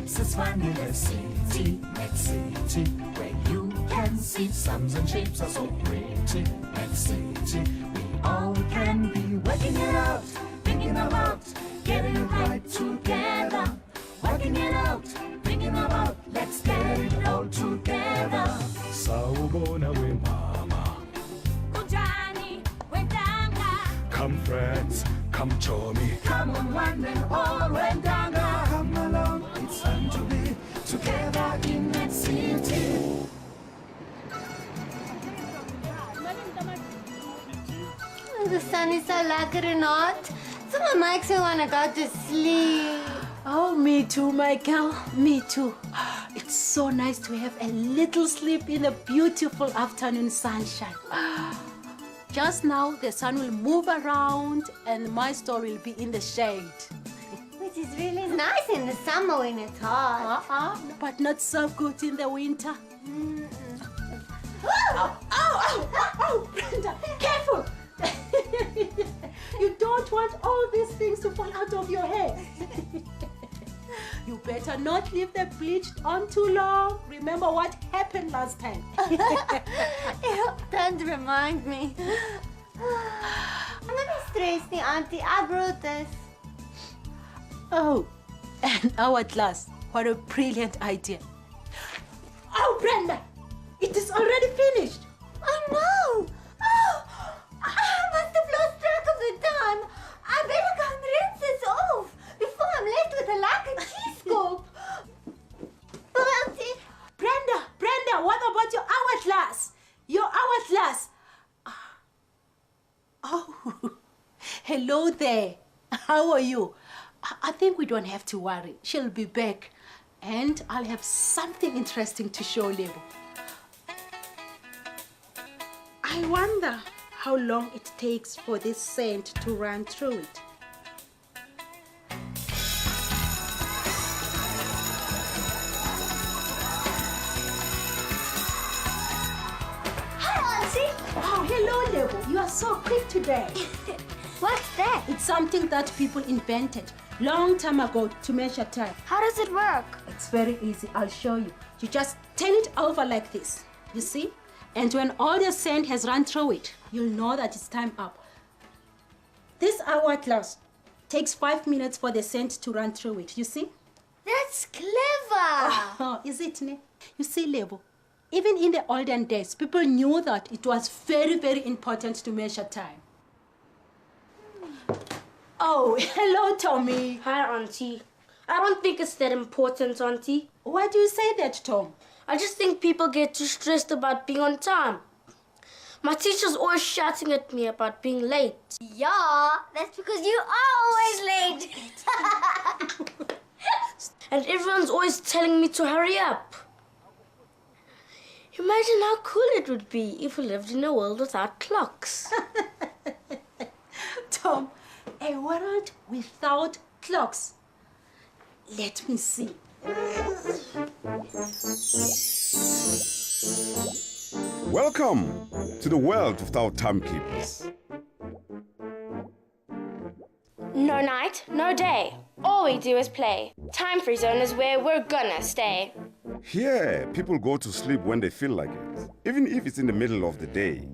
Next is fun in the city, next city, where you can see sums and shapes are so pretty. Next city, we all can be working it out, thinking about getting it right together. Working it out, thinking about, let's get it all together. Sawubona we mama. Kunjani wendanga. Come friends, come join me. Come on, one and all, Wendanga. Come along, it's fun to be together in that city. The sun is so lucky or not. Someone makes me want to go to sleep. Oh, me too, Michael. Me too. It's so nice to have a little sleep in the beautiful afternoon sunshine. Just now, the sun will move around and my store will be in the shade. Which is really nice in the summer when it's hot. But not so good in the winter. Oh, Brenda, careful! You don't want all these things to fall out of your hair. You better not leave the bleached on too long. Remember what happened last time. Don't remind me. I'm not stressed, Auntie. I brought this. Oh, an hourglass. What a brilliant idea. Oh, Brenda, it is already finished. Oh, no. Oh, I must have lost track of the time. I better go and rinse this off before I'm left with a lack of cheese scoop. Oh, Auntie. Brenda, what about your hourglass? Your hourglass. Oh, hello there. How are you? I think we don't have to worry. She'll be back. And I'll have something interesting to show Lebo. I wonder how long it takes for this scent to run through it. Hi, Auntie. Oh, hello, Lebo. You are so quick today. What's that? It's something that people invented long time ago to measure time. How does it work? It's very easy. I'll show you. You just turn it over like this. You see? And when all the sand has run through it, you'll know that it's time up. This hourglass takes 5 minutes for the sand to run through it. You see? That's clever. Oh, is it, ne? You see, Lebo, even in the olden days, people knew that it was very, very important to measure time. Oh, hello, Tommy. Hi, Auntie. I don't think it's that important, Auntie. Why do you say that, Tom? I just think people get too stressed about being on time. My teacher's always shouting at me about being late. Yeah, that's because you are always late. And everyone's always telling me to hurry up. Imagine how cool it would be if we lived in a world without clocks. Tom, a world without clocks. Let me see. Welcome to the world without timekeepers. No night, no day. All we do is play. Time Free Zone is where we're gonna stay. Here, people go to sleep when they feel like it, even if it's in the middle of the day.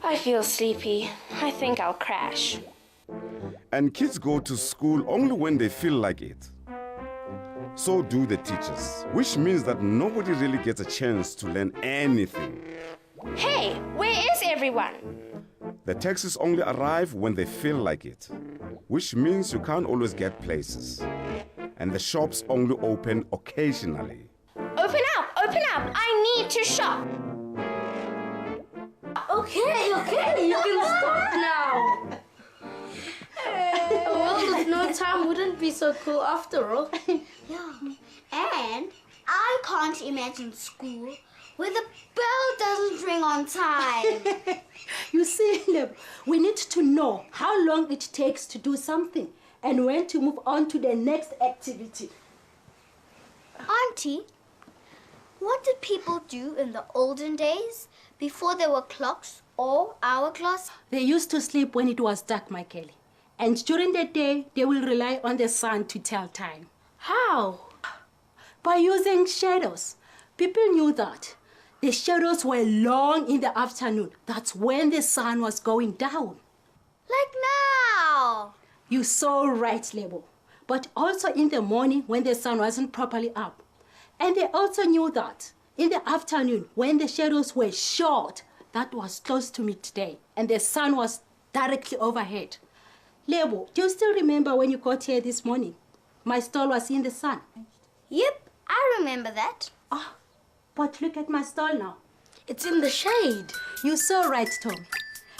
I feel sleepy. I think I'll crash. And kids go to school only when they feel like it. So do the teachers, which means that nobody really gets a chance to learn anything. Hey, where is everyone? The taxis only arrive when they feel like it, which means you can't always get places. And the shops only open occasionally. Open up, open up. I need to shop. Okay, you can stop now. A world with no time wouldn't be so cool after all. Yeah. And I can't imagine school where the bell doesn't ring on time. You see, Lebo, we need to know how long it takes to do something and when to move on to the next activity. Auntie, what did people do in the olden days before there were clocks or hourglass? They used to sleep when it was dark, Michael. And during the day, they will rely on the sun to tell time. How? by using shadows. People knew that the shadows were long in the afternoon. That's when the sun was going down. Like now. You're so right, Lebo. But also in the morning when the sun wasn't properly up. And they also knew that in the afternoon when the shadows were short, that was close to midday, and the sun was directly overhead. Lebo, do you still remember when you got here this morning? My stall was in the sun. Yep, I remember that. Ah, but look at my stall now. It's in the shade. You're so right, Tom.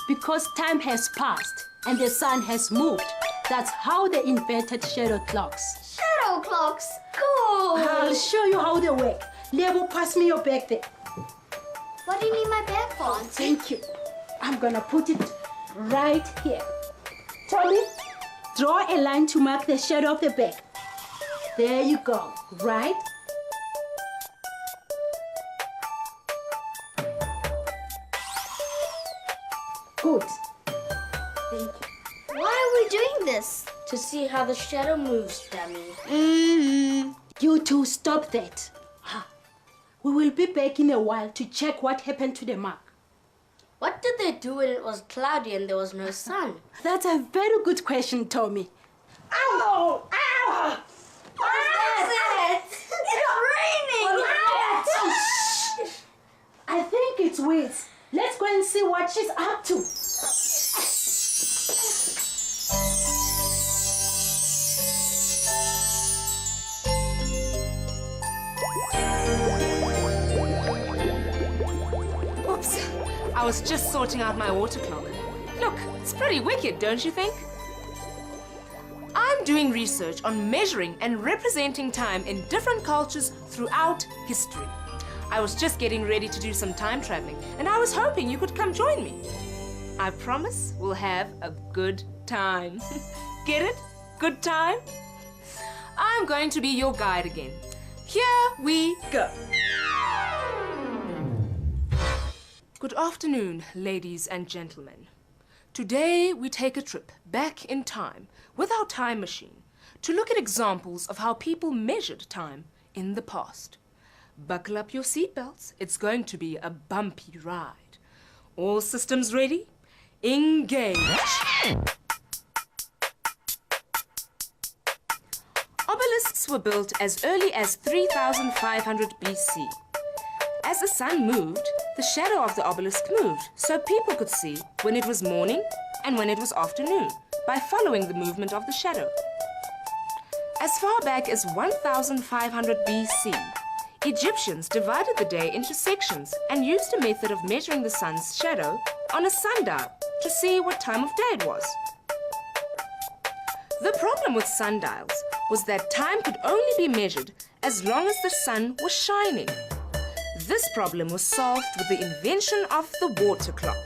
Because time has passed and the sun has moved. That's how they invented shadow clocks. Shadow clocks. Cool. I'll show you how they work. Lebo, pass me your bag there. What do you need my bag for? Thank you. I'm gonna put it right here. Tommy, draw a line to mark the shadow of the bag. There you go, right? Good. Thank you. Why are we doing this? To see how the shadow moves, dummy. You two stop that. We will be back in a while to check what happened to the mark. What did they do when it was cloudy and there was no sun? That's a very good question, Tommy. Ow! Ow! What is that? It's raining! I think it's Wiz. Let's go and see what she's up to. Oops, I was just sorting out my water clock. Look, it's pretty wicked, don't you think? I'm doing research on measuring and representing time in different cultures throughout history. I was just getting ready to do some time traveling, and I was hoping you could come join me. I promise we'll have a good time. Get it? Good time? I'm going to be your guide again. Here we go. Good afternoon, ladies and gentlemen. Today we take a trip back in time with our time machine to look at examples of how people measured time in the past. Buckle up your seatbelts. It's going to be a bumpy ride. All systems ready? Engage. Obelisks were built as early as 3500 BC. As the sun moved, the shadow of the obelisk moved, so people could see when it was morning and when it was afternoon by following the movement of the shadow. As far back as 1500 BC, Egyptians divided the day into sections and used a method of measuring the sun's shadow on a sundial to see what time of day it was. The problem with sundials was that time could only be measured as long as the sun was shining. This problem was solved with the invention of the water clock.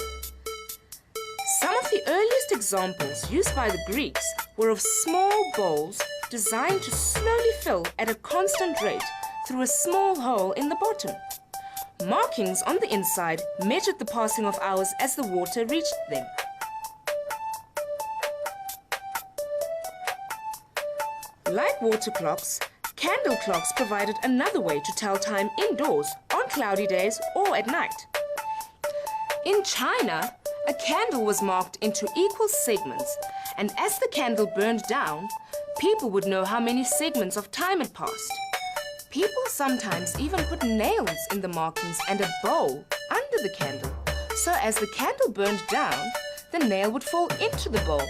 Some of the earliest examples used by the Greeks were of small bowls designed to slowly fill at a constant rate through a small hole in the bottom. Markings on the inside measured the passing of hours as the water reached them. Like water clocks, candle clocks provided another way to tell time indoors on cloudy days or at night. In China, a candle was marked into equal segments, and as the candle burned down, people would know how many segments of time had passed. People sometimes even put nails in the markings and a bowl under the candle, so as the candle burned down, the nail would fall into the bowl,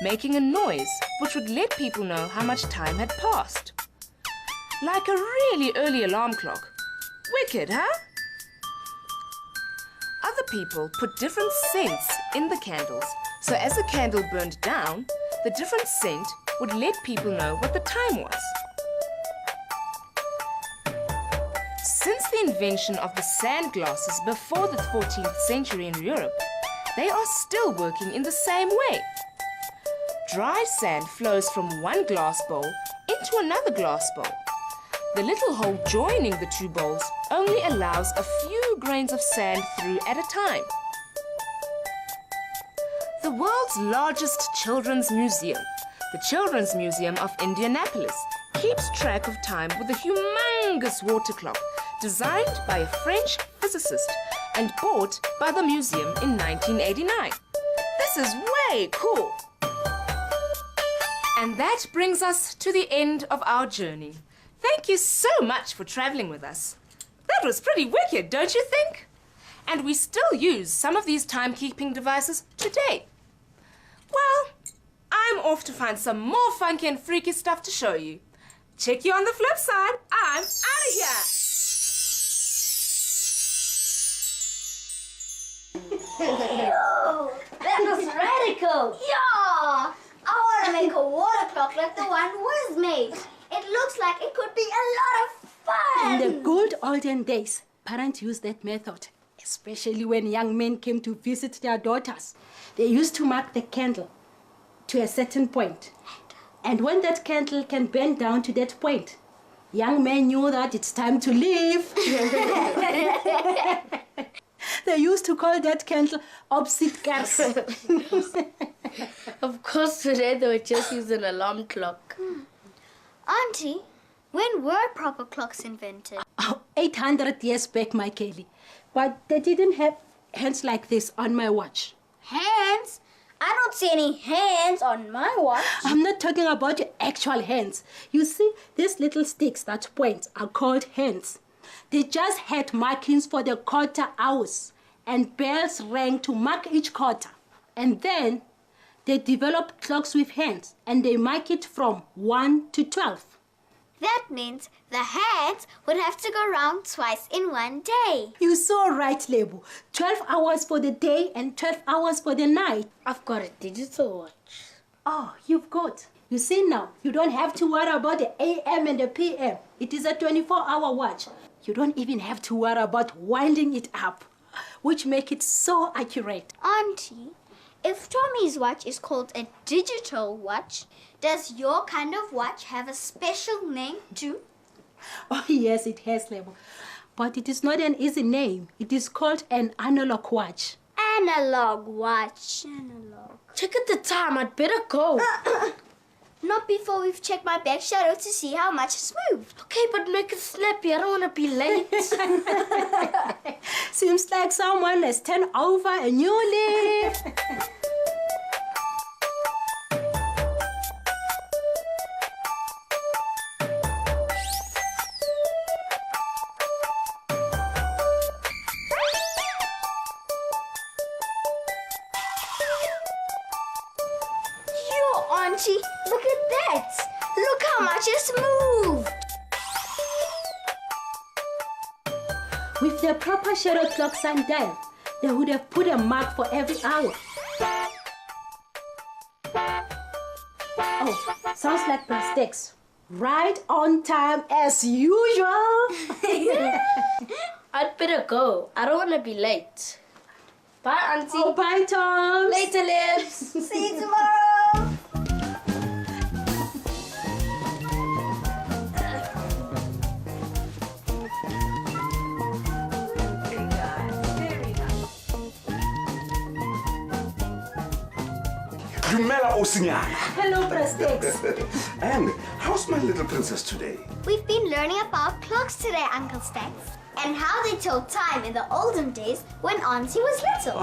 making a noise which would let people know how much time had passed. Like a really early alarm clock. Wicked, huh? Other people put different scents in the candles, so as the candle burned down, the different scent would let people know what the time was. Since the invention of the sand glasses before the 14th century in Europe, they are still working in the same way. Dry sand flows from one glass bowl into another glass bowl. The little hole joining the two bowls only allows a few grains of sand through at a time. The world's largest children's museum, the Children's Museum of Indianapolis, keeps track of time with a humongous water clock designed by a French physicist and bought by the museum in 1989. This is way cool. And that brings us to the end of our journey. Thank you so much for traveling with us. That was pretty wicked, don't you think? And we still use some of these timekeeping devices today. Well, I'm off to find some more funky and freaky stuff to show you. Check you on the flip side. I'm out of here. Oh, that was radical. Yeah. I want to make a water clock like the one Wiz made. It looks like it could be a lot of fun. In the good olden days, parents used that method, especially when young men came to visit their daughters. They used to mark the candle to a certain point. And when that candle can bend down to that point, young men knew that it's time to leave. They used to call that candle opposite gas. Of course, today they would just use an alarm clock. Auntie, when were proper clocks invented? 800 years back, my Kelly. But they didn't have hands like this on my watch. Hands? I don't see any hands on my watch. I'm not talking about your actual hands. You see, these little sticks that point are called hands. They just had markings for the quarter hours, and bells rang to mark each quarter. And then they developed clocks with hands, and they mark it from 1 to 12. That means the hands would have to go round twice in one day. You're so right, Lebo. 12 hours for the day and 12 hours for the night. I've got a digital watch. Oh, you've got. You see now, you don't have to worry about the AM and the PM. It is a 24-hour watch. You don't even have to worry about winding it up, which make it so accurate. Auntie, if Tommy's watch is called a digital watch, does your kind of watch have a special name too? Oh, yes, it has, Lebo. But it is not an easy name. It is called an analog watch. Analog watch. Analog. Check at the time. I'd better go. Not before we've checked my back shadow to see how much it's moved. Okay, but make it snappy. I don't want to be late. Seems like someone has turned over a new leaf. Auntie, look at that! Look how much it's moved! With the proper shadow clock sundial, they would have put a mark for every hour. Oh, sounds like mistakes. Right on time as usual. I'd better go. I don't want to be late. Bye, Auntie. Oh, bye, Tom. Later, Lips. See you tomorrow! Dumela Osinyana. Hello, Prastex. And how's my little princess today? We've been learning about clocks today, Uncle Stax, and how they told time in the olden days when Auntie was little.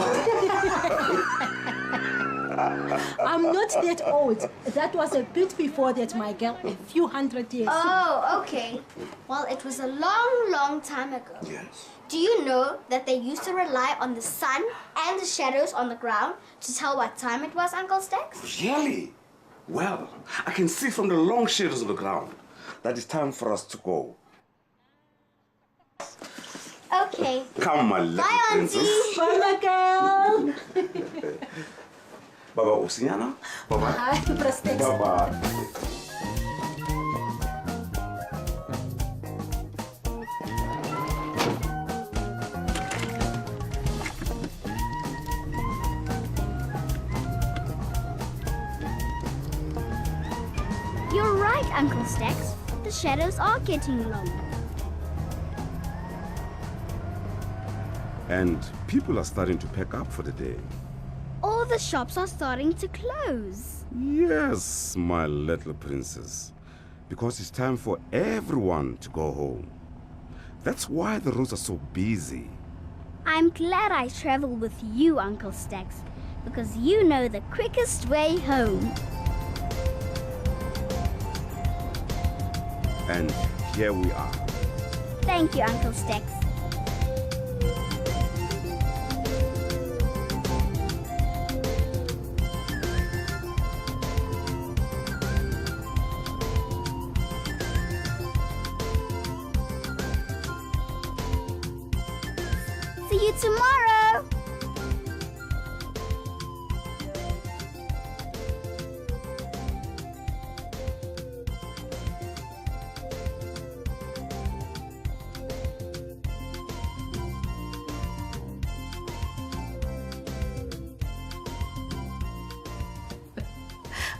I'm not that old. That was a bit before that, my girl. A few hundred years. Oh, okay. Well, it was a long, long time ago. Yes. Do you know that they used to rely on the sun and the shadows on the ground to tell what time it was, Uncle Stax? Really? Well, I can see from the long shadows on the ground that it's time for us to go. Okay. Come, my little Bye, princess. Auntie. Bye, my girl. Bye-bye, Osinyana. Bye-bye. Hi, Prastex. Bye-bye. You're right, Uncle Stax. The shadows are getting longer. And people are starting to pack up for the day. All the shops are starting to close. Yes, my little princess. because it's time for everyone to go home. That's why the roads are so busy. I'm glad I travel with you, Uncle Stax, because you know the quickest way home. And here we are. Thank you, Uncle Stax. See you tomorrow!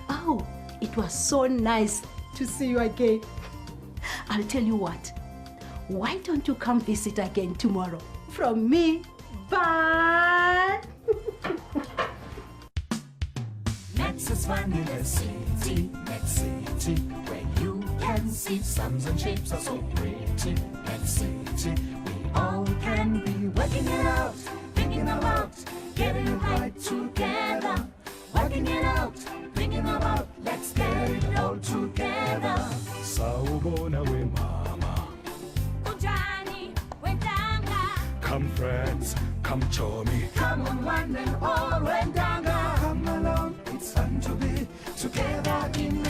Oh, it was so nice to see you again. I'll tell you what. Why don't you come visit again tomorrow? From me, bye. Next is fun in the city, next city, where you can see sums and shapes are so pretty. Next city, we all can be working it out, thinking about getting it right together. Working it out, thinking about, let's get it all together. Sawubona we mama. Kunjani, wentanga. Come friends, come join me. Come on, one and all, Wendanga. Come along, it's fun to be together in